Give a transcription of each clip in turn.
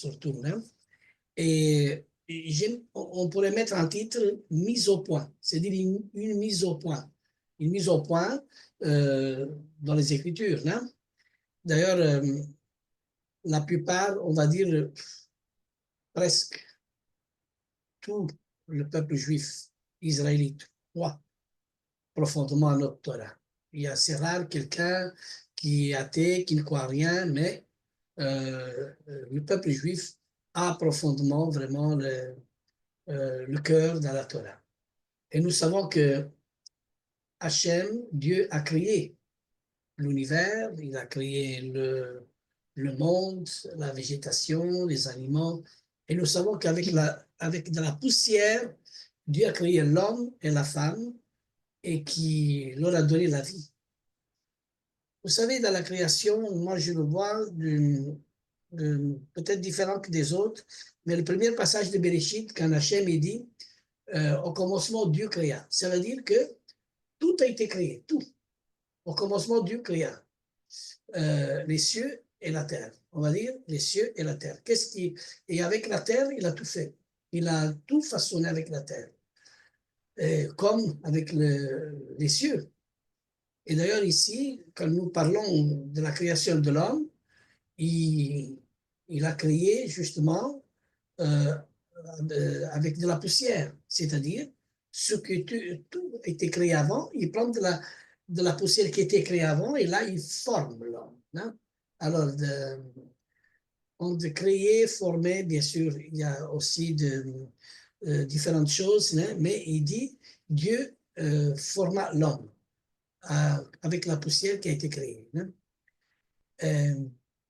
surtout. Hein? Et on pourrait mettre en titre « Mise au point », c'est-à-dire une mise au point. Une mise au point dans les Écritures. Hein? D'ailleurs, la plupart, on va dire presque tout le peuple juif israélite croit profondément à notre Torah. Il y a assez rare quelqu'un qui est athée, qui ne croit à rien, mais le peuple juif a profondément vraiment le cœur dans la Torah. Et nous savons que Hachem, Dieu a créé l'univers, il a créé le monde, la végétation, les animaux. Et nous savons qu'avec avec de la poussière, Dieu a créé l'homme et la femme et qui leur a donné la vie. Vous savez, dans la création, moi je le vois peut-être différent que des autres, mais le premier passage de Bereshit, quand Hachem est dit, au commencement, Dieu créa. Ça veut dire que tout a été créé, tout. Au commencement, Dieu créa les cieux et la terre. On va dire les cieux et la terre. Et avec la terre, il a tout fait. Il a tout façonné avec la terre. Comme avec les cieux. Et d'ailleurs, ici, quand nous parlons de la création de l'homme, il a créé justement avec de la poussière, c'est-à-dire ce que tout a été créé avant, il prend de la poussière qui était créée avant et là, il forme l'homme. Hein? Alors, on de créer, former, bien sûr, il y a aussi différentes choses, hein, mais il dit Dieu forma l'homme avec la poussière qui a été créée. Hein?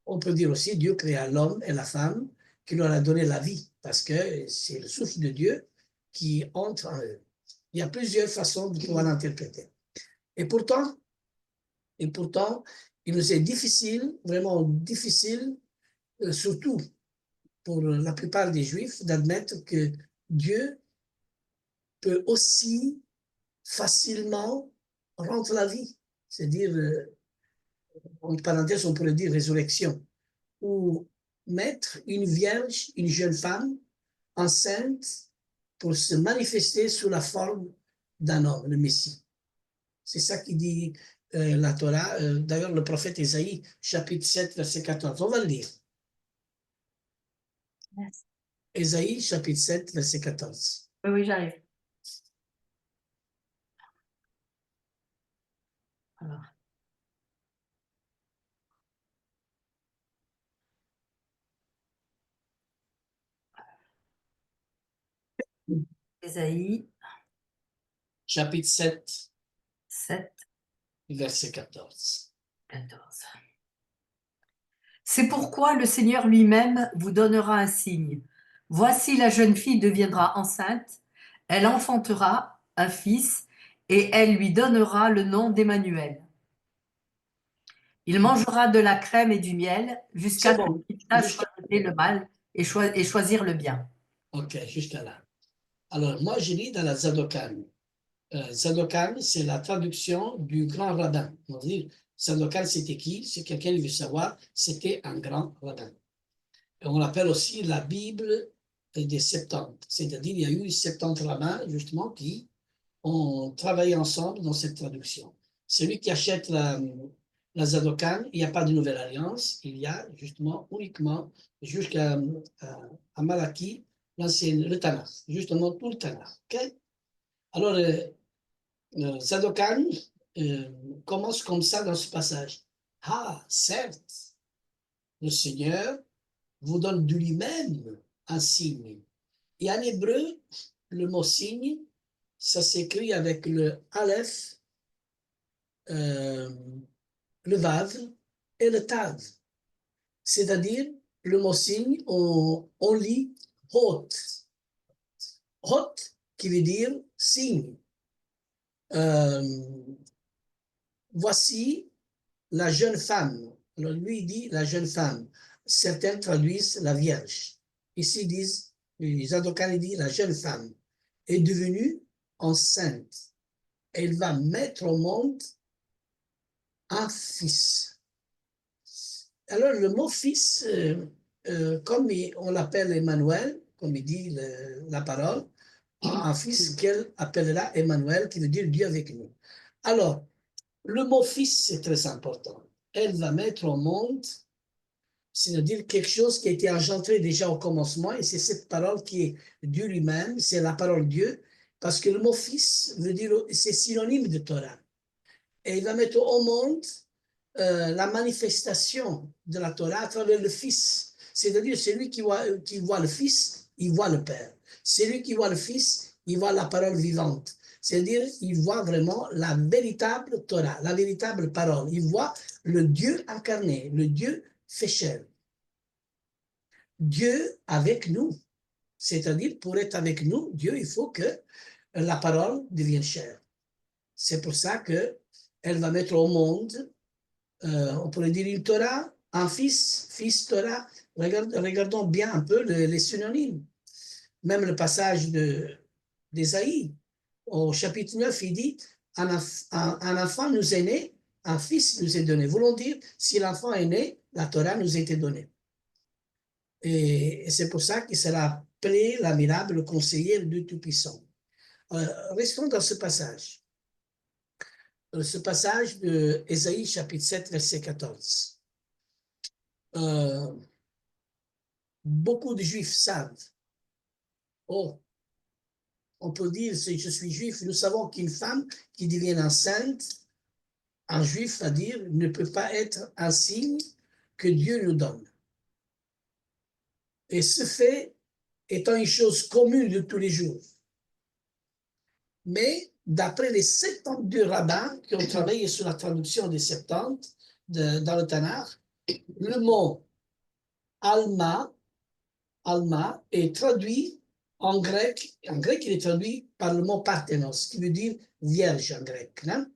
On peut dire aussi Dieu créa l'homme et la femme qui leur a donné la vie, parce que c'est le souffle de Dieu qui entre en eux. Il y a plusieurs façons de pouvoir l'interpréter. Et pourtant, il nous est difficile, vraiment difficile, surtout pour la plupart des Juifs, d'admettre que Dieu peut aussi facilement rendre la vie. C'est-à-dire, en parenthèse, on pourrait dire résurrection, ou mettre une vierge, une jeune femme enceinte pour se manifester sous la forme d'un homme, le Messie. C'est ça qui dit la Torah. D'ailleurs, le prophète Ésaïe, chapitre 7, verset 14. On va le lire. Merci. Ésaïe, chapitre 7, verset 14. Oui, j'arrive. Alors. Ésaïe. Chapitre 7, 7, verset 14. 14. C'est pourquoi le Seigneur lui-même vous donnera un signe. Voici, la jeune fille deviendra enceinte, elle enfantera un fils, et elle lui donnera le nom d'Emmanuel. Il mangera de la crème et du miel jusqu'à ce qu'il sache rejeter le mal et choisir le bien. Ok, jusqu'à là. Alors, moi, je lis dans la Zadokan. Zadokan, c'est la traduction du grand rabbin. On va dire, Zadokan, c'était qui? Si quelqu'un veut savoir, c'était un grand rabbin. Et on l'appelle aussi la Bible des 70. C'est-à-dire, il y a eu 70 rabbins, justement, qui ont travaillé ensemble dans cette traduction. Celui qui achète la Zadokan, il n'y a pas de nouvelle alliance, il y a justement uniquement jusqu'à Malachie, le Tanakh, justement tout le Tanakh. Okay? Alors, Zadokan commence comme ça dans ce passage. Ah, certes, le Seigneur vous donne de lui-même un signe. Et en hébreu, le mot signe, ça s'écrit avec le Aleph, le Vav et le Tav. C'est-à-dire, le mot signe, on lit Hot. Hot, qui veut dire signe. Voici la jeune femme. Alors, lui, il dit la jeune femme. Certains traduisent la Vierge. Ici, ils disent, les Adokan disent la jeune femme est devenue enceinte. Elle va mettre au monde un fils. Alors, le mot fils, comme on l'appelle Emmanuel, comme il dit la parole, un fils qu'elle appellera Emmanuel, qui veut dire Dieu avec nous. Alors, le mot fils, c'est très important. Elle va mettre au monde, c'est-à-dire quelque chose qui a été engendré déjà au commencement, et c'est cette parole qui est Dieu lui-même, c'est la parole Dieu, parce que le mot fils veut dire, c'est synonyme de Torah. Et il va mettre au monde la manifestation de la Torah à travers le Fils. C'est-à-dire, celui qui voit le Fils, il voit le Père. Celui qui voit le Fils, il voit la parole vivante. C'est-à-dire, il voit vraiment la véritable Torah, la véritable parole. Il voit le Dieu incarné, le Dieu fait chair. Dieu avec nous. C'est-à-dire, pour être avec nous, Dieu, il faut que la parole devienne chair. C'est pour ça qu'elle va mettre au monde, on pourrait dire une Torah, un fils, fils Torah. Regardons bien un peu les synonymes. Même le passage d'Ésaïe, au chapitre 9, il dit, un enfant nous est né, un fils nous est donné. Voulons dire, si l'enfant est né, la Torah nous a été donnée. Et c'est pour ça qu'il sera appelé l'admirable, le conseiller du Tout-Puissant. Restons dans ce passage. Ce passage de Ésaïe chapitre 7, verset 14. Beaucoup de Juifs savent. Oh, on peut dire, si je suis juif, nous savons qu'une femme qui devient enceinte, un juif, à dire, ne peut pas être un signe que Dieu nous donne. Et ce fait étant une chose commune de tous les jours. Mais d'après les 72 rabbins qui ont travaillé sur la traduction des 70 dans le Tanakh, le mot Alma est traduit en grec. En grec, il est traduit par le mot Parthénos, qui veut dire vierge en grec. Hein?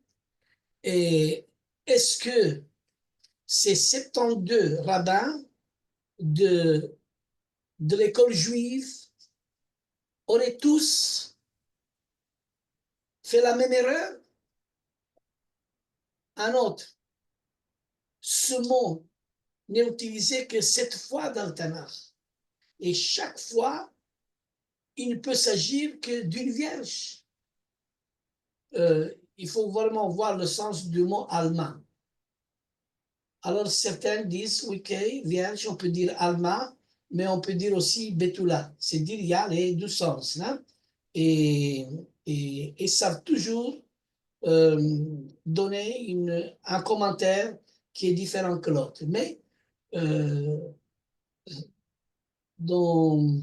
Et est-ce que ces 72 rabbins de l'école juive auraient tous fait la même erreur? Un autre. Ce mot n'est utilisé que 7 fois dans le Tanakh. Et chaque fois, il ne peut s'agir que d'une vierge. Il faut vraiment voir le sens du mot Alma. Alors certains disent, ok, vierge, on peut dire Alma, mais on peut dire aussi Betula. C'est dire, il y a les deux sens. Hein? Et savent toujours donner un commentaire qui est différent que l'autre. Mais dans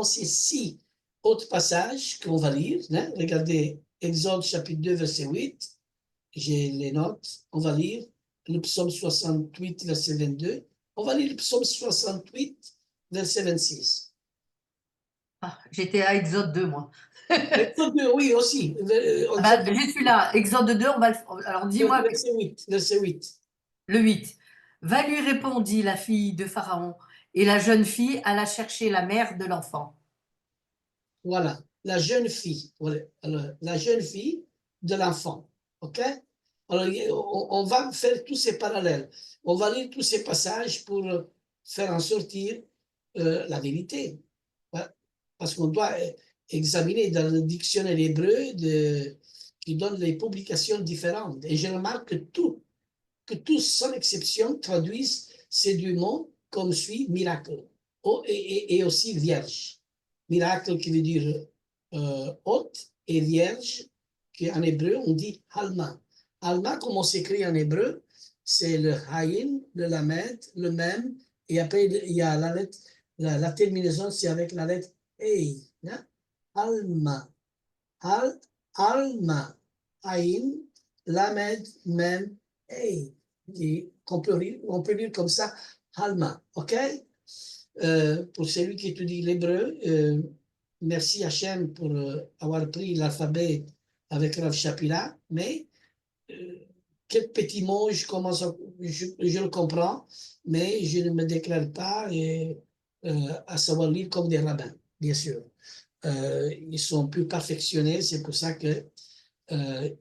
ces 6 autres passages qu'on va lire, hein, regardez Exode chapitre 2, verset 8, j'ai les notes, on va lire le psaume 68, verset 22, on va lire le psaume 68, verset 26. Ah, j'étais à Exode 2, moi. Exode 2, oui, aussi. Je suis là. Exode 2, alors dis-moi. Verset 8, verset 8. Le 8. Va lui répondit la fille de Pharaon, et la jeune fille alla chercher la mère de l'enfant. Voilà, la jeune fille, voilà. Alors, la jeune fille de l'enfant, ok? Alors, on va faire tous ces parallèles. On va lire tous ces passages pour faire en sortir la vérité. Ouais. Parce qu'on doit examiner dans le dictionnaire hébreu qui donne les publications différentes. Et je remarque que tous, sans exception, traduisent ces deux mots comme suit miracle et aussi vierge. Miracle qui veut dire haute et vierge, qui en hébreu on dit Alma. Alma, comme on s'écrit en hébreu, c'est le Haïn, le Lamed, le Mem, et après il y a la lettre, la terminaison, c'est avec la lettre Ei. Hein? Alma. Alma. Haïn, Lamed, Mem, Ei. On peut lire comme ça, Alma. OK? Pour celui qui étudie l'hébreu, merci Hachem pour avoir pris l'alphabet avec Rav Shapira, mais quelques petits mots, je le comprends, mais je ne me déclare pas à savoir lire comme des rabbins, bien sûr. Ils sont plus perfectionnés, c'est pour ça que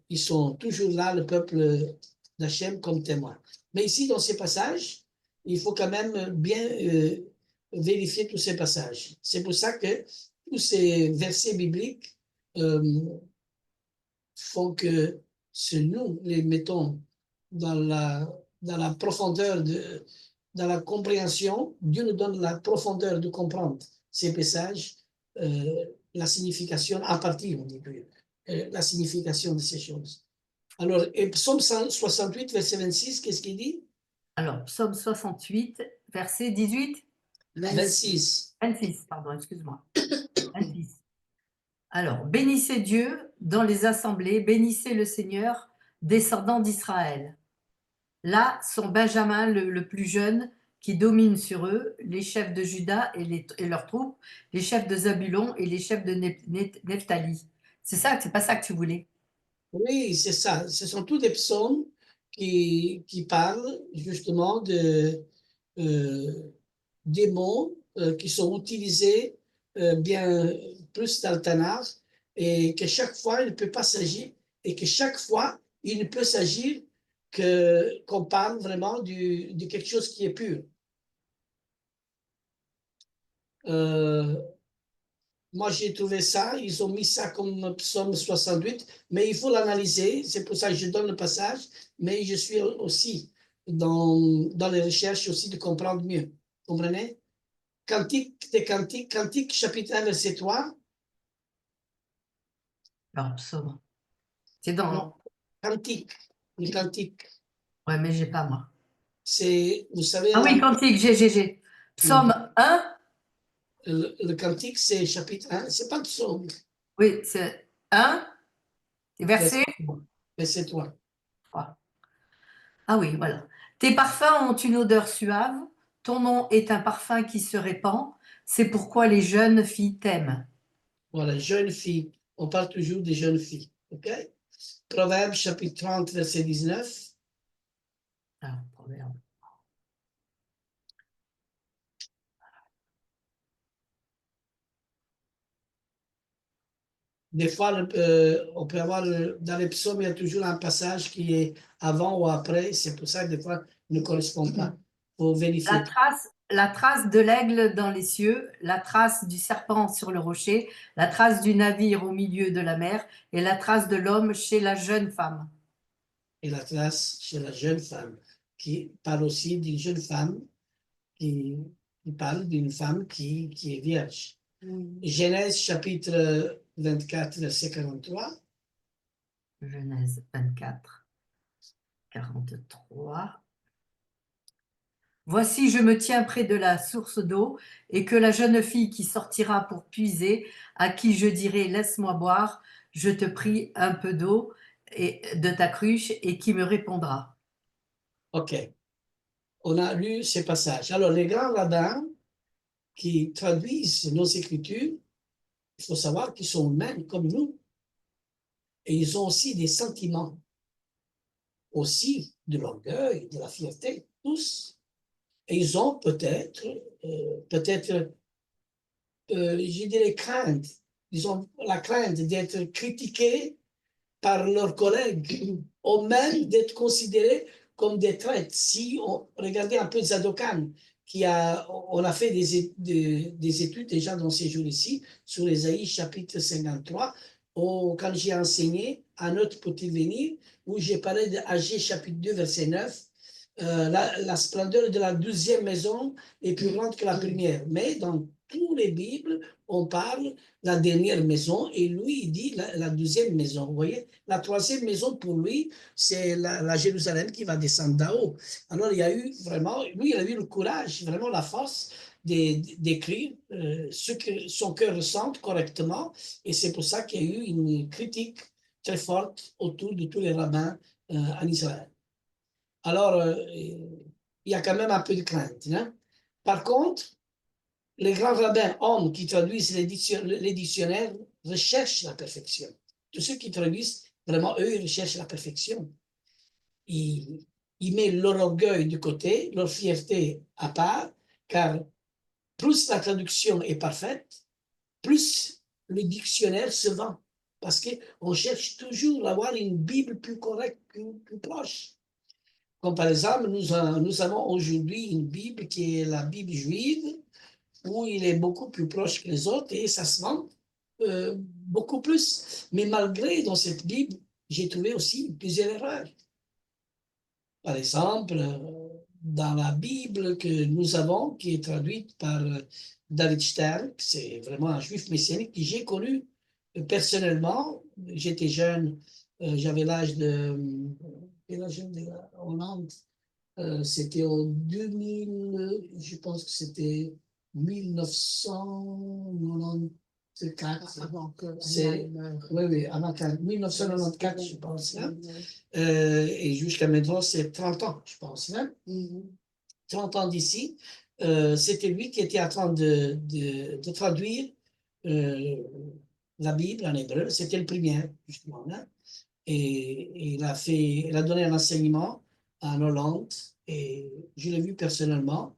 ils sont toujours là, le peuple d'Hachem comme témoin. Mais ici, dans ces passages, il faut quand même bien vérifier tous ces passages. C'est pour ça que tous ces versets bibliques font que si nous les mettons dans la profondeur, dans la compréhension, Dieu nous donne la profondeur de comprendre ces passages, la signification, à partir, on dit plus, la signification de ces choses. Alors, et Psaume 68, verset 26, qu'est-ce qu'il dit? Alors, Psaume 68, verset 18, 26. 26, pardon, excuse-moi. 26. Alors, bénissez Dieu dans les assemblées, bénissez le Seigneur, descendant d'Israël. Là sont Benjamin le plus jeune qui domine sur eux, les chefs de Juda et leurs troupes, les chefs de Zabulon et les chefs de Nephtali. C'est ça, c'est pas ça que tu voulais? Oui, c'est ça. Ce sont tous des psaumes qui parlent justement des mots qui sont utilisés bien plus dans le Tanakh et que chaque fois, il ne peut pas s'agir et que chaque fois, il ne peut s'agir qu'on parle vraiment de quelque chose qui est pur. Moi, j'ai trouvé ça, ils ont mis ça comme psaume 68, mais il faut l'analyser, c'est pour ça que je donne le passage, mais je suis aussi dans les recherches aussi de comprendre mieux. Comprenez? Cantique des Cantiques, Cantique chapitre 1, verset 3. Alors, psaume. C'est Non, dans. Cantique, le Cantique. Ouais, mais j'ai pas moi. C'est, vous savez, Ah oui, Cantique, j'ai. Psaume 1, le Cantique, c'est chapitre 1, c'est pas le psaume, oui, c'est 1, verset verset 3. 3. Ah oui, voilà. Tes parfums ont une odeur suave, ton nom est un parfum qui se répand, c'est pourquoi les jeunes filles t'aiment. Voilà, jeune fille. On parle toujours des jeunes filles. OK? Proverbe chapitre 30, verset 19. Ah, proverbe. Des fois, on peut avoir, dans les psaumes, il y a toujours un passage qui est avant ou après. C'est pour ça que des fois, il ne correspond pas. Il faut vérifier. La trace de l'aigle dans les cieux, la trace du serpent sur le rocher, la trace du navire au milieu de la mer et la trace de l'homme chez la jeune femme. Et la trace chez la jeune femme, qui parle aussi d'une jeune femme, qui, qui parle d'une femme qui est vierge. Genèse chapitre 24, verset 43. Genèse 24, 43. Voici, je me tiens près de la source d'eau, et que la jeune fille qui sortira pour puiser, à qui je dirai, laisse-moi boire, je te prie un peu d'eau et de ta cruche, et qui me répondra. OK. On a lu ces passages. Alors, les grands rabbins qui traduisent nos écritures, il faut savoir qu'ils sont humains comme nous. Et ils ont aussi des sentiments, aussi de l'orgueil, de la fierté, tous. Et ils ont peut-être, je dirais, crainte. Ils ont la crainte d'être critiqués par leurs collègues, ou même d'être considérés comme des traîtres. Si on regardait un peu Zadokan, on a fait des études déjà dans ces jours ici, sur Ésaïe chapitre 53, quand j'ai enseigné, un autre peut-il venir, où j'ai parlé de Agé chapitre 2, verset 9, la splendeur de la deuxième maison est plus grande que la première. Mais dans tous les Bibles, on parle de la dernière maison et lui, il dit la deuxième maison. Vous voyez, la troisième maison pour lui, c'est la Jérusalem qui va descendre d'en-haut. Alors, il y a eu vraiment, lui, il a eu le courage, vraiment la force d'écrire ce que son cœur ressent correctement. Et c'est pour ça qu'il y a eu une critique très forte autour de tous les rabbins en Israël. Alors, il y a quand même un peu de crainte. Hein? Par contre, les grands rabbins hommes qui traduisent les dictionnaires recherchent la perfection. Tous ceux qui traduisent, vraiment, eux, ils recherchent la perfection. Ils mettent leur orgueil de côté, leur fierté à part, car plus la traduction est parfaite, plus le dictionnaire se vend. Parce qu'on cherche toujours à avoir une Bible plus correcte, plus proche. Comme par exemple, nous avons aujourd'hui une Bible qui est la Bible juive, où il est beaucoup plus proche que les autres et ça se vend beaucoup plus. Mais malgré, dans cette Bible, j'ai trouvé aussi plusieurs erreurs. Par exemple, dans la Bible que nous avons, qui est traduite par David Stern, c'est vraiment un juif messianique que j'ai connu personnellement. J'étais jeune, j'avais l'âge de... Quel âge en Hollande? C'était en 2000, je pense que c'était 1994. C'est, oui, oui, avant 1994, je pense. Hein? Et jusqu'à maintenant, c'est 30 ans, je pense. Hein? 30 ans d'ici. C'était lui qui était en train de traduire la Bible en hébreu. C'était le premier, justement. Hein? Et il a donné un enseignement en Hollande et je l'ai vu personnellement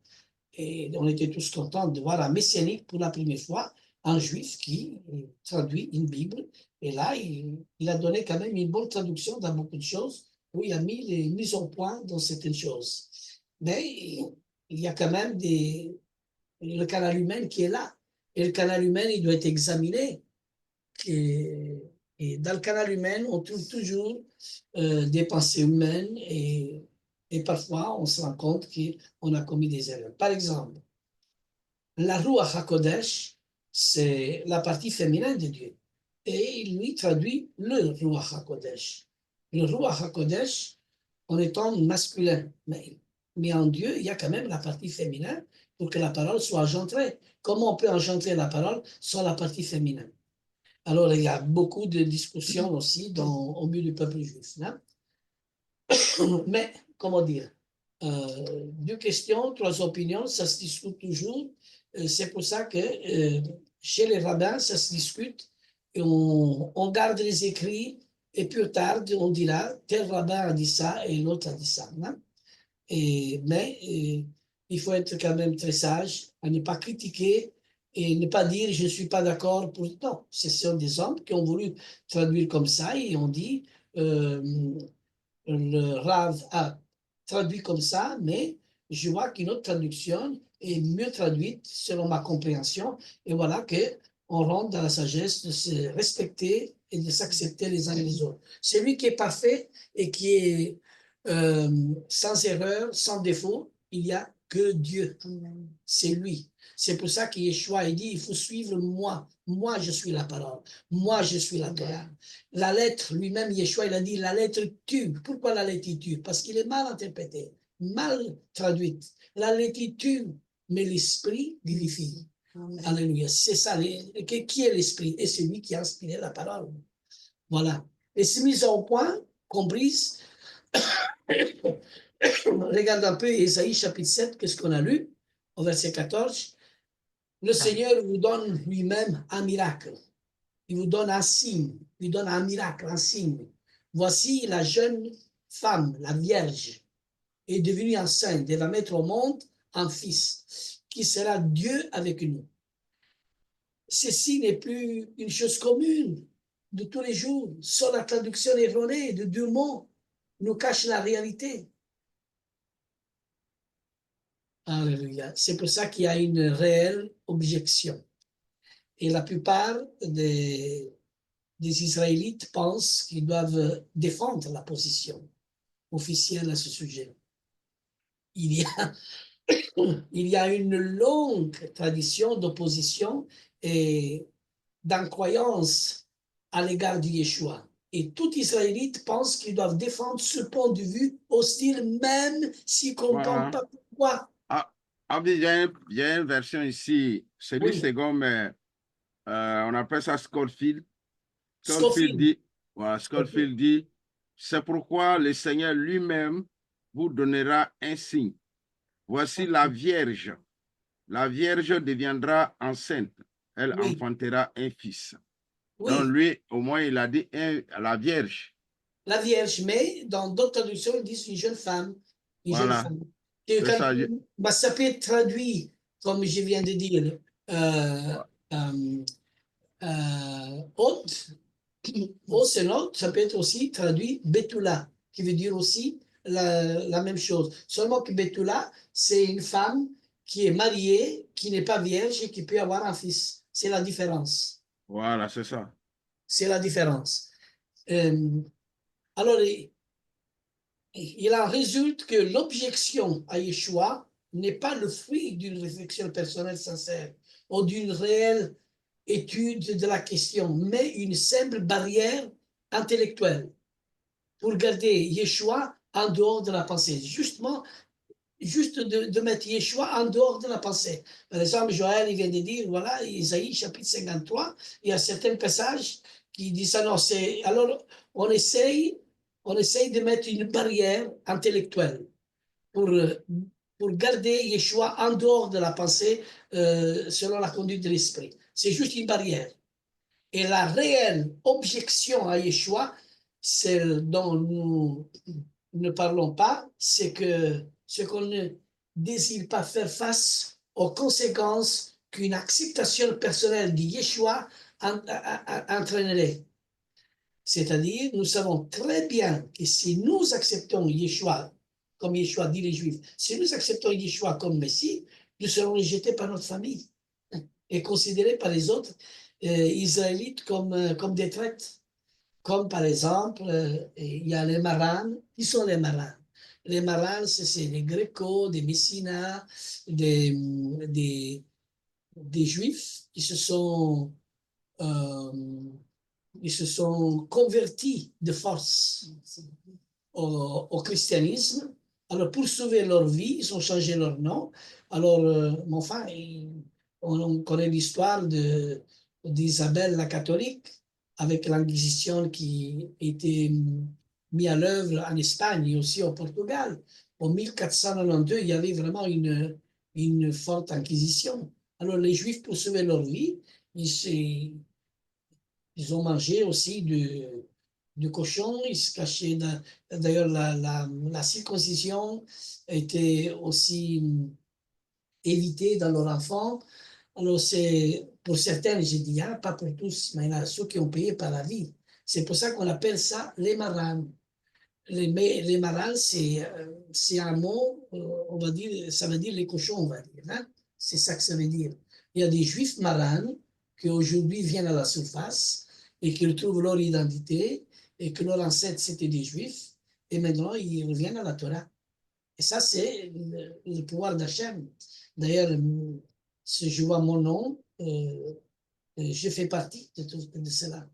et on était tous contents de voir un messianique pour la première fois, un juif qui traduit une Bible et là il a donné quand même une bonne traduction dans beaucoup de choses où il a mis les mises au point dans certaines choses. Mais il y a quand même le canal humain qui est là et le canal humain il doit être examiné et, et dans le canal humain, on trouve toujours des pensées humaines et parfois on se rend compte qu'on a commis des erreurs. Par exemple, la Ruach HaKodesh, c'est la partie féminine de Dieu. Et il lui traduit le Ruach HaKodesh. Le Ruach HaKodesh en étant masculin. Mais en Dieu, il y a quand même la partie féminine pour que la parole soit engendrée. Comment on peut engendrer la parole sans la partie féminine? Alors, il y a beaucoup de discussions aussi au milieu du peuple juif. Hein? Mais, comment dire, deux questions, trois opinions, ça se discute toujours. C'est pour ça que chez les rabbins, ça se discute et on garde les écrits et plus tard, on dira, tel rabbin a dit ça et l'autre a dit ça. Hein? Mais il faut être quand même très sage à ne pas critiquer et ne pas dire je ne suis pas d'accord pour... Non, ce sont des hommes qui ont voulu traduire comme ça et ont dit le Rav a traduit comme ça, mais je vois qu'une autre traduction est mieux traduite selon ma compréhension et voilà que on rentre dans la sagesse de se respecter et de s'accepter les uns les autres. Celui qui est parfait et qui est sans erreur, sans défaut, il n'y a que Dieu. C'est lui. C'est pour ça qu'Yeshua il dit, il faut suivre moi. Moi, je suis la parole. Moi, je suis la Torah. La lettre, lui-même, Yeshua, il a dit, la lettre tue. Pourquoi la lettre tue? Parce qu'il est mal interprété, mal traduite. La lettre tue, mais l'esprit vivifie. Alléluia. C'est ça. Qui est l'esprit? Et c'est lui qui a inspiré la parole. Voilà. Et c'est mis au point, comprise. Regarde un peu Ésaïe chapitre 7, qu'est-ce qu'on a lu au verset 14. Le Seigneur vous donne lui-même un miracle. Il vous donne un signe. Il vous donne un miracle, un signe. Voici la jeune femme, la Vierge, est devenue enceinte. Elle va mettre au monde un fils qui sera Dieu avec nous. Ceci n'est plus une chose commune de tous les jours. Seule la traduction erronée de deux mots nous cache la réalité. Alléluia. C'est pour ça qu'il y a une réelle objection. Et la plupart des Israélites pensent qu'ils doivent défendre la position officielle à ce sujet. Il y a, il y a une longue tradition d'opposition et d'incroyance à l'égard de Yeshua. Et tout Israélite pense qu'ils doivent défendre ce point de vue hostile, même s'ils ne comprennent Voilà. pas pourquoi. Il y a une version ici, celui Oui. c'est comme, on appelle ça Scofield. Scofield. Scofield dit, c'est pourquoi le Seigneur lui-même vous donnera un signe. Voici la Vierge. La Vierge deviendra enceinte. Elle Oui. enfantera un fils. Oui. Donc lui, au moins, il a dit la Vierge. La Vierge, mais dans d'autres traductions, ils disent une jeune femme. Une jeune Voilà. femme. Ça peut être traduit, comme je viens de dire, haute, ça peut être aussi traduit Betula, qui veut dire aussi la même chose. Seulement que Betula, c'est une femme qui est mariée, qui n'est pas vierge et qui peut avoir un fils. C'est la différence. Voilà, c'est ça. C'est la différence. Alors, il en résulte que l'objection à Yeshua n'est pas le fruit d'une réflexion personnelle sincère ou d'une réelle étude de la question, mais une simple barrière intellectuelle pour garder Yeshua en dehors de la pensée. Justement, juste de mettre Yeshua en dehors de la pensée. Par exemple, Joël, il vient de dire, voilà, Isaïe, chapitre 53, il y a certains passages qui disent ça, non, c'est... Alors, on essaye de mettre une barrière intellectuelle pour garder Yeshua en dehors de la pensée selon la conduite de l'esprit. C'est juste une barrière. Et la réelle objection à Yeshua, celle dont nous ne parlons pas, c'est que ce qu'on ne désire pas faire face aux conséquences qu'une acceptation personnelle de Yeshua entraînerait. C'est-à-dire, nous savons très bien que si nous acceptons Yeshua, comme Yeshua dit les Juifs, si nous acceptons Yeshua comme Messie, nous serons rejetés par notre famille et considérés par les autres Israélites comme des traîtres. Comme par exemple, il y a les Marans. Qui sont les Marans? Les Marans, c'est les Grécos, des Messina, des Juifs qui ils se sont convertis de force au christianisme. Alors, pour sauver leur vie, ils ont changé leur nom. Alors, enfin, on connaît l'histoire d'Isabelle la catholique avec l'Inquisition qui était mise à l'œuvre en Espagne et aussi au Portugal. En 1492, il y avait vraiment une forte Inquisition. Alors, les Juifs, pour sauver leur vie, ils ont mangé aussi du cochon, ils se cachaient. D'ailleurs, la circoncision était aussi évitée dans leur enfant. Alors, c'est pour certains, j'ai dit, hein, pas pour tous, mais il y en a ceux qui ont payé par la vie. C'est pour ça qu'on appelle ça les marans. Les marans, c'est un mot, on va dire, ça veut dire les cochons, on va dire. Hein? C'est ça que ça veut dire. Il y a des juifs marans qui aujourd'hui viennent à la surface et qui retrouvent leur identité et que leurs ancêtres c'était des juifs et maintenant ils reviennent à la Torah. Et ça, c'est le pouvoir d'Hachem. D'ailleurs, si je vois mon nom, je fais partie de cela.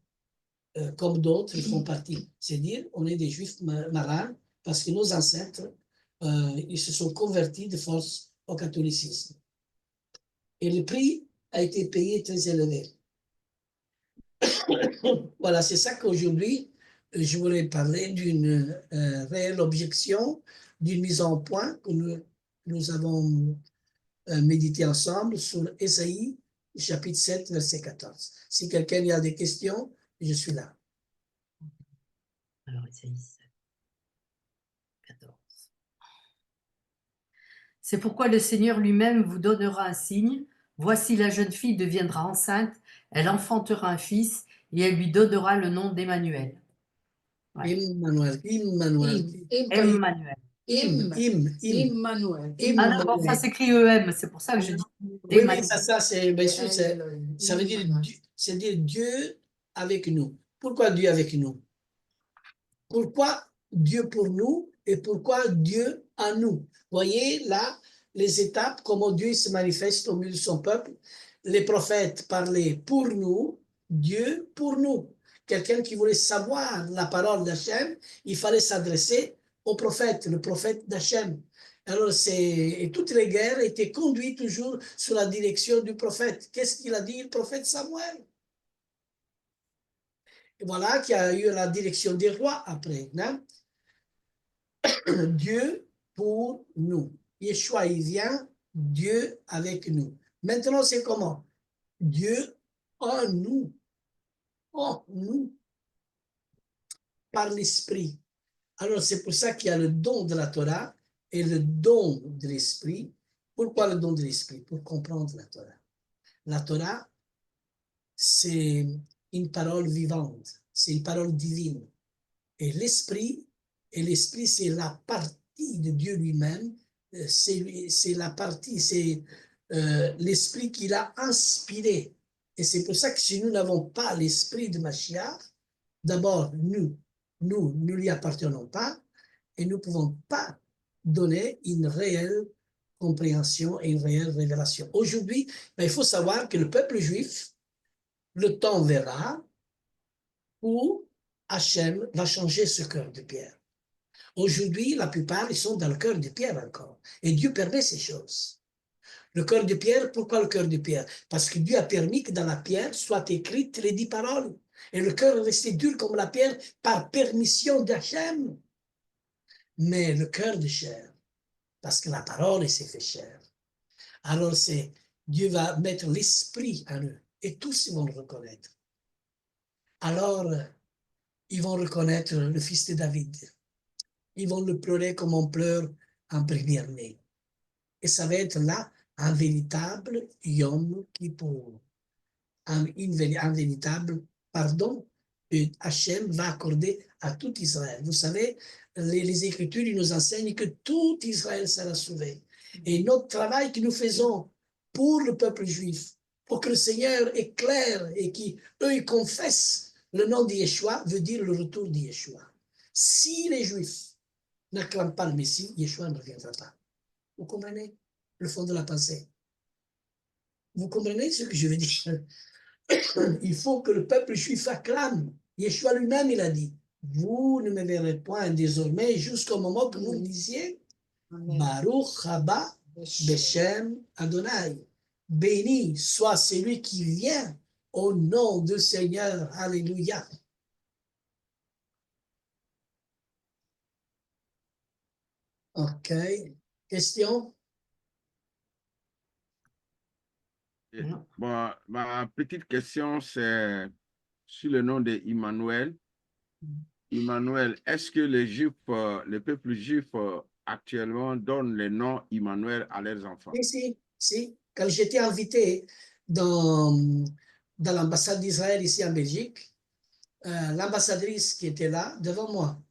Comme d'autres, ils font partie. C'est-à-dire, on est des juifs marins parce que nos ancêtres, ils se sont convertis de force au catholicisme. Et le prix a été payé très élevé. Voilà, c'est ça qu'aujourd'hui, je voulais parler d'une réelle objection, d'une mise en point que nous avons médité ensemble sur Ésaïe, chapitre 7, verset 14. Si quelqu'un a des questions, je suis là. Alors, Ésaïe 7, 14. C'est pourquoi le Seigneur lui-même vous donnera un signe. Voici la jeune fille deviendra enceinte, elle enfantera un fils et elle lui donnera le nom d'Emmanuel. Ouais. Immanuel. Emmanuel. Immanuel. Ah d'accord, ça s'écrit EM, c'est pour ça que je dis Oui, Emmanuel. ça c'est, bien sûr, ça veut dire, c'est dire Dieu avec nous. Pourquoi Dieu avec nous? Pourquoi Dieu pour nous et pourquoi Dieu en nous? Voyez là les étapes, comment Dieu se manifeste au milieu de son peuple. Les prophètes parlaient pour nous, Dieu pour nous. Quelqu'un qui voulait savoir la parole d'Hachem, il fallait s'adresser au prophète, le prophète d'Hachem. Alors, et toutes les guerres étaient conduites toujours sous la direction du prophète. Qu'est-ce qu'il a dit, le prophète Samuel? Et voilà qu'il y a eu la direction des rois après. Hein? Dieu pour nous. Yeshua, il vient, Dieu avec nous. Maintenant, c'est comment? Dieu en nous. En nous. Par l'Esprit. Alors, c'est pour ça qu'il y a le don de la Torah et le don de l'Esprit. Pourquoi le don de l'Esprit? Pour comprendre la Torah. La Torah, c'est une parole vivante, c'est une parole divine. Et l'Esprit Et l'esprit, c'est la partie de Dieu lui-même. C'est la partie, c'est l'esprit qu'il a inspiré. Et c'est pour ça que si nous n'avons pas l'esprit de Mashiach, d'abord, nous ne lui appartenons pas et nous ne pouvons pas donner une réelle compréhension et une réelle révélation. Aujourd'hui, il faut savoir que le peuple juif, le temps verra où Hachem va changer ce cœur de pierre. Aujourd'hui, la plupart, ils sont dans le cœur de pierre encore. Et Dieu permet ces choses. Le cœur de pierre, pourquoi le cœur de pierre? Parce que Dieu a permis que dans la pierre soient écrites les 10 paroles. Et le cœur est resté dur comme la pierre par permission d'Hachem. Mais le cœur de chair, parce que la parole s'est fait chair. Alors Dieu va mettre l'esprit en eux. Et tous ils vont le reconnaître. Alors, ils vont reconnaître le fils de David. Ils vont le pleurer comme on pleure en première-né. Et ça va être là un véritable Yom Kippour. Un véritable pardon que Hachem va accorder à tout Israël. Vous savez, les Écritures ils nous enseignent que tout Israël sera sauvé. Et notre travail que nous faisons pour le peuple juif, pour que le Seigneur éclaire et qu'eux ils confessent le nom de Yeshua, veut dire le retour de Yeshua. Si les Juifs n'acclament pas le Messie, Yeshua ne reviendra pas. Vous comprenez le fond de la pensée? Vous comprenez ce que je veux dire? Il faut que le peuple juif acclame. Yeshua lui-même, il a dit, vous ne me verrez point désormais jusqu'au moment que vous me disiez, Baruch haba Beshem Adonai. Béni soit celui qui vient au nom du Seigneur. Alléluia. OK. Question? Bon, ma petite question, c'est sur le nom d'Emmanuel. Emmanuel, est-ce que les Juifs, le peuple juif actuellement donne le nom Emmanuel à leurs enfants? Si. Quand j'étais invité dans l'ambassade d'Israël ici en Belgique, l'ambassadrice qui était là devant moi,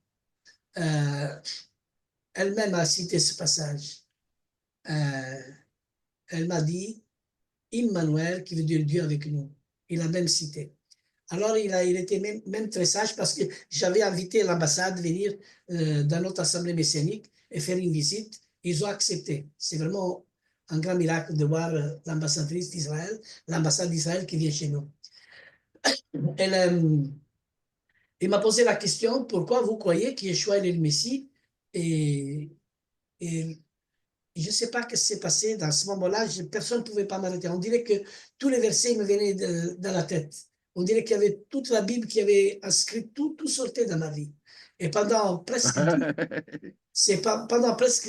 elle-même a cité ce passage. Elle m'a dit Emmanuel, qui veut dire Dieu avec nous. Il a même cité. Alors, il était même très sage parce que j'avais invité l'ambassade à venir dans notre assemblée messianique et faire une visite. Ils ont accepté. C'est vraiment un grand miracle de voir l'ambassadrice d'Israël, l'ambassade d'Israël qui vient chez nous. Elle m'a posé la question, pourquoi vous croyez que Yeshua est le Messie? Et je ne sais pas ce qui s'est passé dans ce moment-là. Personne ne pouvait pas m'arrêter. On dirait que tous les versets me venaient dans la tête. On dirait qu'il y avait toute la Bible qui avait inscrit, tout sortait dans ma vie. Et pendant presque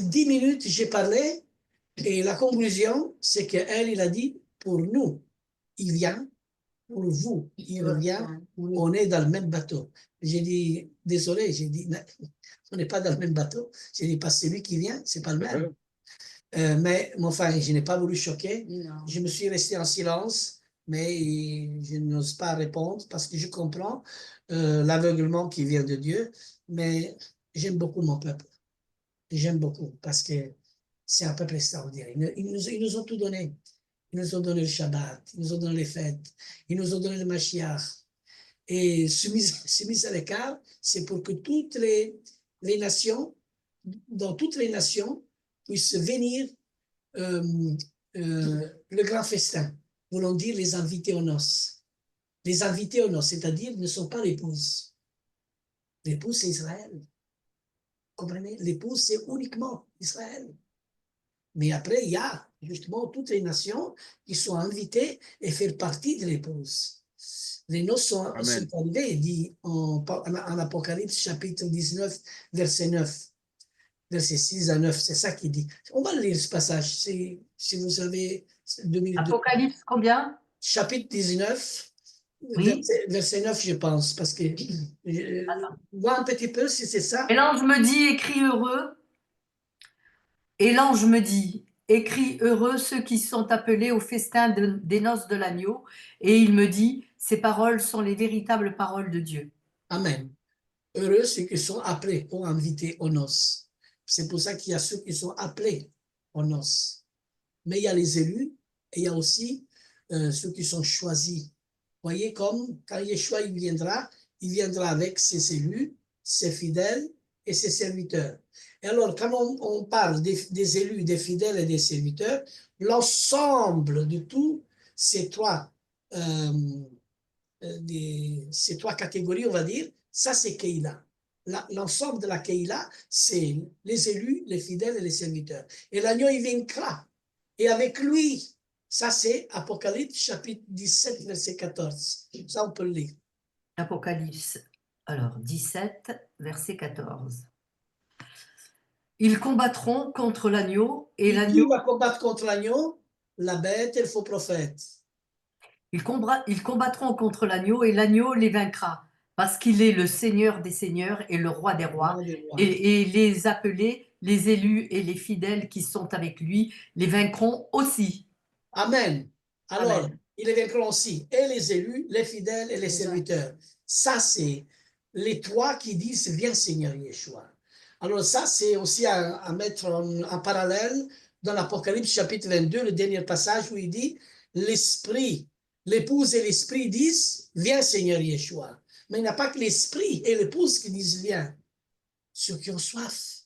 10 minutes, j'ai parlé. Et la conclusion, c'est qu'elle, il a dit, pour nous, il vient, pour vous, il revient, on est dans le même bateau. J'ai dit, désolé, j'ai dit, on n'est pas dans le même bateau. J'ai dit, parce que celui qui vient, c'est pas le même. Mais enfin, je n'ai pas voulu choquer. Non. Je me suis resté en silence, mais je n'ose pas répondre parce que je comprends l'aveuglement qui vient de Dieu. Mais j'aime beaucoup mon peuple. J'aime beaucoup parce que c'est un peuple extraordinaire. Ils nous ont tout donné. Ils nous ont donné le Shabbat, ils nous ont donné les fêtes, ils nous ont donné le Mashiach. Et ce mis à l'écart, c'est pour que toutes les nations, dans toutes les nations, puissent venir le grand festin, voulons dire les invités aux noces. Les invités aux noces, c'est-à-dire ne sont pas l'épouse. L'épouse, c'est Israël. Vous comprenez? L'épouse, c'est uniquement Israël. Mais après, il y a justement toutes les nations qui sont invitées et faire partie de l'épouse. Les noces sont arrivées, dit en Apocalypse chapitre 19, verset 9. Verset 6 à 9, c'est ça qu'il dit. On va lire ce passage, si vous avez 2002. Apocalypse combien? Chapitre 19, oui. verset 9, je pense, parce que vois un petit peu si c'est ça. Et l'ange me dit, écris heureux. Et l'ange me dit, écris heureux ceux qui sont appelés au festin des noces de l'agneau. Et il me dit, ces paroles sont les véritables paroles de Dieu. Amen. Heureux ceux qui sont appelés ou invités aux noces. C'est pour ça qu'il y a ceux qui sont appelés aux noces. Mais il y a les élus et il y a aussi ceux qui sont choisis. Vous voyez, comme quand Yeshua il viendra avec ses élus, ses fidèles et ses serviteurs. Et alors, quand on parle des élus, des fidèles et des serviteurs, l'ensemble de tous ces ces trois catégories, on va dire, ça c'est Keïla. L'ensemble de la Keïla, c'est les élus, les fidèles et les serviteurs. Et l'agneau, il vaincra. Et avec lui, ça c'est Apocalypse chapitre 17, verset 14. Ça, on peut le lire. Apocalypse, alors 17, verset 14. Ils combattront contre l'agneau et Qui l'agneau. va combattre contre l'agneau? La bête et le faux prophète. Ils combattront contre l'agneau et l'agneau les vaincra, parce qu'il est le Seigneur des seigneurs et le roi des rois. Et les appelés, les élus et les fidèles qui sont avec lui les vaincront aussi. Amen. Alors, Amen. ils les vaincront aussi, et les élus, les fidèles et les Exact. serviteurs. Ça, c'est les trois qui disent, viens Seigneur Yeshua. Alors ça, c'est aussi à mettre en parallèle dans l'Apocalypse chapitre 22, le dernier passage où il dit, l'esprit, l'épouse et l'esprit disent, viens Seigneur Yeshua. Mais il n'y a pas que l'esprit et l'épouse qui disent, viens. Ceux qui ont soif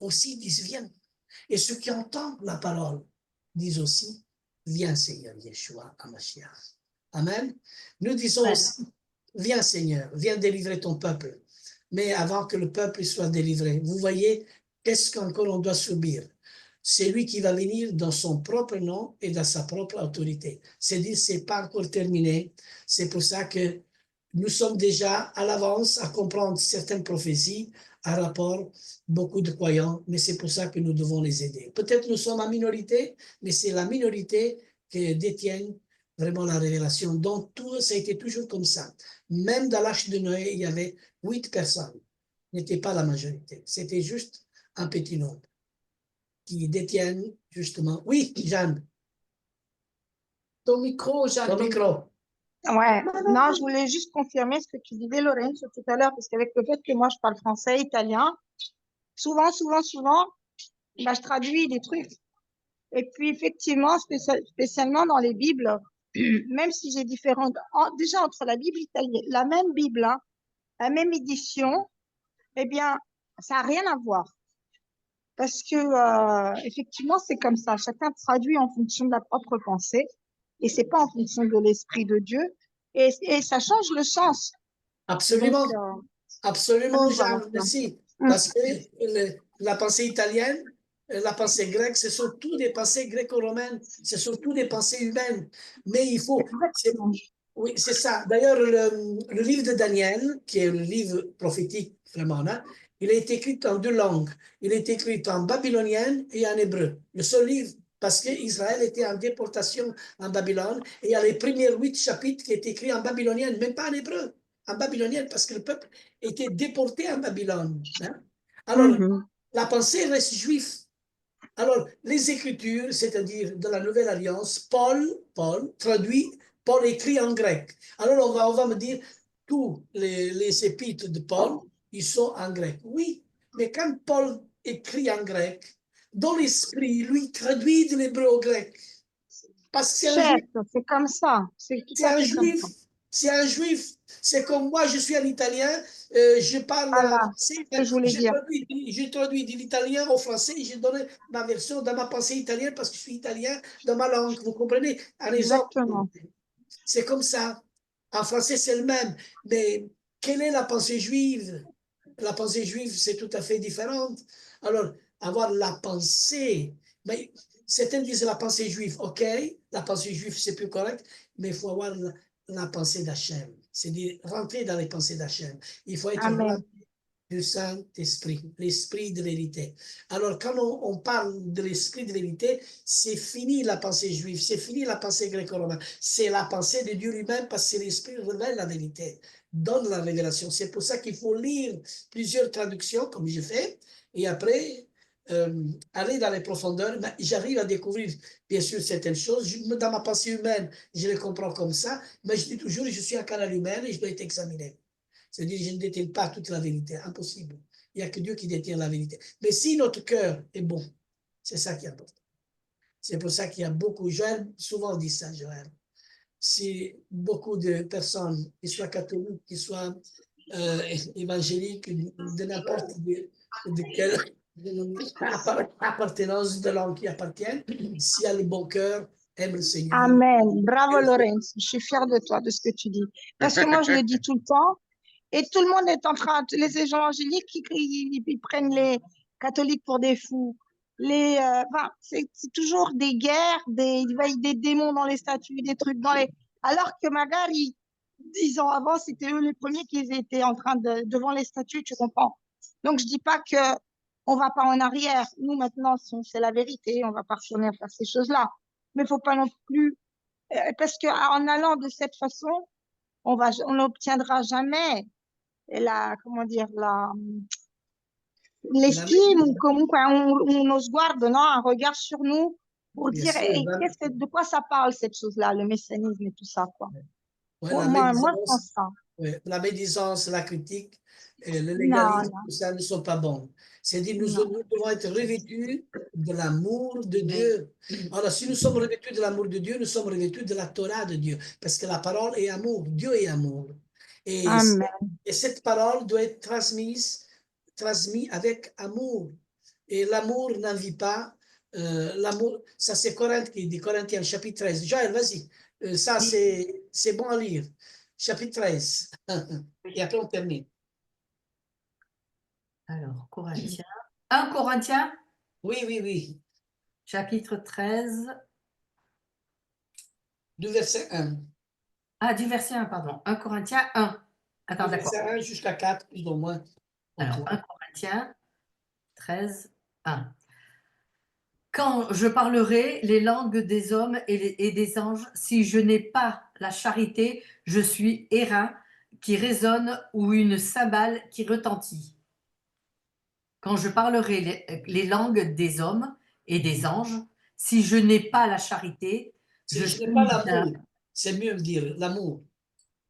aussi disent, viens. Et ceux qui entendent la parole disent aussi, viens Seigneur Yeshua HaMashiach. Amen. Nous disons aussi, viens Seigneur, viens délivrer ton peuple. Mais avant que le peuple soit délivré, vous voyez, qu'est-ce qu'encore on doit subir? C'est lui qui va venir dans son propre nom et dans sa propre autorité. C'est-à-dire, ce n'est pas encore terminé. C'est pour ça que nous sommes déjà à l'avance à comprendre certaines prophéties à rapport beaucoup de croyants, mais c'est pour ça que nous devons les aider. Peut-être nous sommes en minorité, mais c'est la minorité qui détiennent vraiment la révélation. Donc, tout ça a été toujours comme ça. Même dans l'Arche de Noé, il y avait 8 personnes. Ce n'était pas la majorité. C'était juste un petit nombre qui détiennent justement. Oui, Jeanne. Ton micro, Jeanne. Ton micro. Ouais, non, je voulais juste confirmer ce que tu disais, Lorenzo, tout à l'heure, parce qu'avec le fait que moi, je parle français, italien, souvent, bah, je traduis des trucs. Et puis, effectivement, spécialement dans les Bibles, même si j'ai différentes, déjà entre la Bible italienne, la même Bible, hein, la même édition, eh bien, ça n'a rien à voir. Parce que, effectivement, c'est comme ça. Chacun traduit en fonction de la propre pensée. Et c'est pas en fonction de l'Esprit de Dieu. Et ça change le sens. Absolument. Donc, Absolument, voilà. Jean, merci. Parce que la pensée italienne, la pensée grecque, ce sont tous des pensées gréco-romaines, ce sont tous des pensées humaines. Mais il faut... Oui, c'est ça. D'ailleurs, le livre de Daniel, qui est le livre prophétique, vraiment, hein, il est écrit en 2 langues. Il est écrit en babylonienne et en hébreu. Le seul livre, parce qu'Israël était en déportation en Babylone, et il y a les premiers 8 chapitres qui étaient écrits en babylonienne, même pas en hébreu, en babylonienne, parce que le peuple était déporté en Babylone. Hein. Alors, la pensée reste juive. Alors, les Écritures, c'est-à-dire de la Nouvelle Alliance, Paul traduit, Paul écrit en grec. Alors, on va me dire, tous les épîtres de Paul, ils sont en grec. Oui, mais quand Paul écrit en grec, dans l'esprit, lui traduit de l'hébreu au grec. Parce que c'est comme ça. C'est un juif. C'est un juif. C'est comme moi, je suis un Italien, je parle français, je traduis de l'italien au français, je donne ma version dans ma pensée italienne parce que je suis italien dans ma langue. Vous comprenez? Exactement. C'est comme ça. En français, c'est le même. Mais quelle est la pensée juive? La pensée juive, c'est tout à fait différente. Alors, avoir la pensée, mais certains disent la pensée juive, ok, la pensée juive, c'est plus correct, mais il faut avoir la pensée d'Hachem, c'est-à-dire rentrer dans les pensées d'Hachem. Il faut être rempli du Saint-Esprit, l'esprit de vérité. Alors, quand on parle de l'esprit de vérité, c'est fini la pensée juive, c'est fini la pensée gréco-romaine, c'est la pensée de Dieu lui-même parce que l'esprit révèle la vérité, donne la révélation. C'est pour ça qu'il faut lire plusieurs traductions, comme je fais, et après, aller dans les profondeurs. J'arrive à découvrir, bien sûr, certaines choses. Dans ma pensée humaine, je les comprends comme ça, mais je dis toujours, je suis un canal humain et je dois être examiné. C'est-à-dire, je ne détiens pas toute la vérité. Impossible. Il n'y a que Dieu qui détient la vérité. Mais si notre cœur est bon, c'est ça qui est important. C'est pour ça qu'il y a beaucoup, Joël souvent dit ça, Joël. Si beaucoup de personnes, qu'ils soient catholiques, qu'ils soient évangéliques, de n'importe de quelle appartenance de langue qui appartiennent, s'il y a le bon cœur, aime le Seigneur. Amen. Bravo, Lorenz. Je suis fière de toi, de ce que tu dis. Parce que moi, je le dis tout le temps. Et tout le monde est en train, les évangéliques, ils prennent les catholiques pour des fous. Enfin, c'est toujours des guerres, il y a des démons dans les statues, des trucs dans les... Alors que Magari, 10 ans avant, c'était eux les premiers qui étaient en train devant les statues, tu comprends? Donc, je dis pas que on va pas en arrière. Nous, maintenant, c'est la vérité, on va pas retourner à faire ces choses-là. Mais il faut pas non plus... parce qu'en allant de cette façon, on n'obtiendra jamais comment dire, l'estime, ou on nos guarde, non, un regard sur nous pour Bien dire sûr, hey, de quoi ça parle cette chose-là, le messianisme et tout ça, quoi. Ouais, Moi, je pense ça. Ouais, la médisance, la critique, le Non, légalisme, non, tout ça ne sont pas bons. C'est-à-dire, nous non. devons être revêtus de l'amour de Dieu. Alors, si nous sommes revêtus de l'amour de Dieu, nous sommes revêtus de la Torah de Dieu, parce que la parole est amour, Dieu est amour. Et, Amen. et cette parole doit être transmise avec amour. Et l'amour n'envie pas. L'amour, ça c'est Corinthe qui dit, Corinthiens chapitre 13. Joël, vas-y. Ça c'est bon à lire. Chapitre 13. Et après on termine. Alors, Corinthiens. 1 Corinthiens, Oui, oui, oui. chapitre 13. Du verset 1. Ah, du verset 1, pardon. 1 Corinthiens 1. Attends, Du d'accord. verset 1 jusqu'à 4, plus ou moins. Alors, 1 Corinthiens 13, 1. Quand je parlerai les langues des hommes et des anges, si je n'ai pas la charité, je suis airain qui résonne ou une cymbale qui retentit. Quand je parlerai les langues des hommes et des anges, si je n'ai pas la charité, je n'ai pas l'amour. C'est mieux de dire l'amour.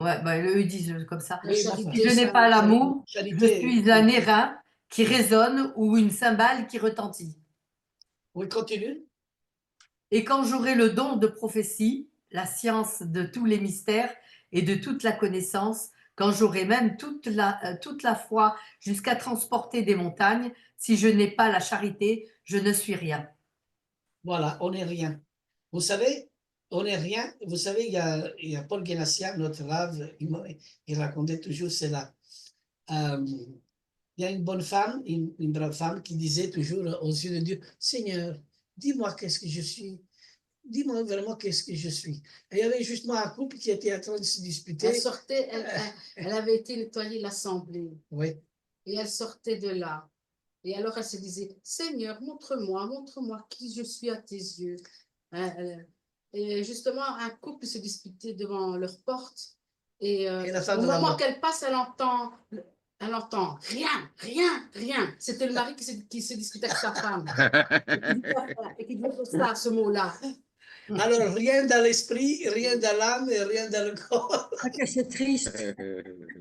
Ouais, bah, eux ils disent comme ça. Oui, Si je n'ai pas l'amour, je suis un airain qui résonne ou une cymbale qui retentit. Oui, continue. Et quand j'aurai le don de prophétie, la science de tous les mystères et de toute la connaissance, quand j'aurai même toute la foi jusqu'à transporter des montagnes, si je n'ai pas la charité, je ne suis rien. Voilà, on n'est rien. Vous savez, on n'est rien. Vous savez, il y a Paul Guénassian, notre rave, il racontait toujours cela. Il y a une bonne femme, une brave femme qui disait toujours aux yeux de Dieu, Seigneur, dis-moi qu'est-ce que je suis. Dis-moi vraiment qu'est-ce que je suis. Et il y avait justement un couple qui était en train de se disputer. Elle sortait, elle avait été nettoyer l'assemblée. Oui. Et elle sortait de là. Et alors elle se disait, Seigneur, montre-moi qui je suis à tes yeux. Et justement, un couple se disputait devant leur porte. Et la femme au de la moment mort. qu'elle passe, elle entend rien. C'était le mari qui se disputait avec sa femme. Et qui disait ça, ce mot-là. Alors, rien dans l'esprit, rien dans l'âme et rien dans le corps. Ok, c'est triste.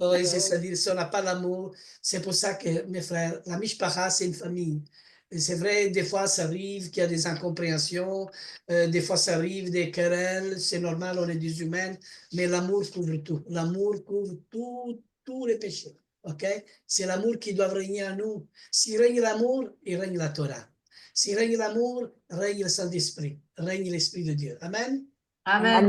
Oui, c'est-à-dire, si on n'a pas l'amour, c'est pour ça que, mes frères, la mishpacha, c'est une famille. Et c'est vrai, des fois, ça arrive qu'il y a des incompréhensions, des fois, ça arrive des querelles, c'est normal, on est des humains, mais l'amour couvre tout. L'amour couvre tous les péchés. Ok? C'est l'amour qui doit régner en nous. S'il règne l'amour, il règne la Torah. S'il règne l'amour, règne le Saint-Esprit, règne l'Esprit de Dieu. Amen. Amen.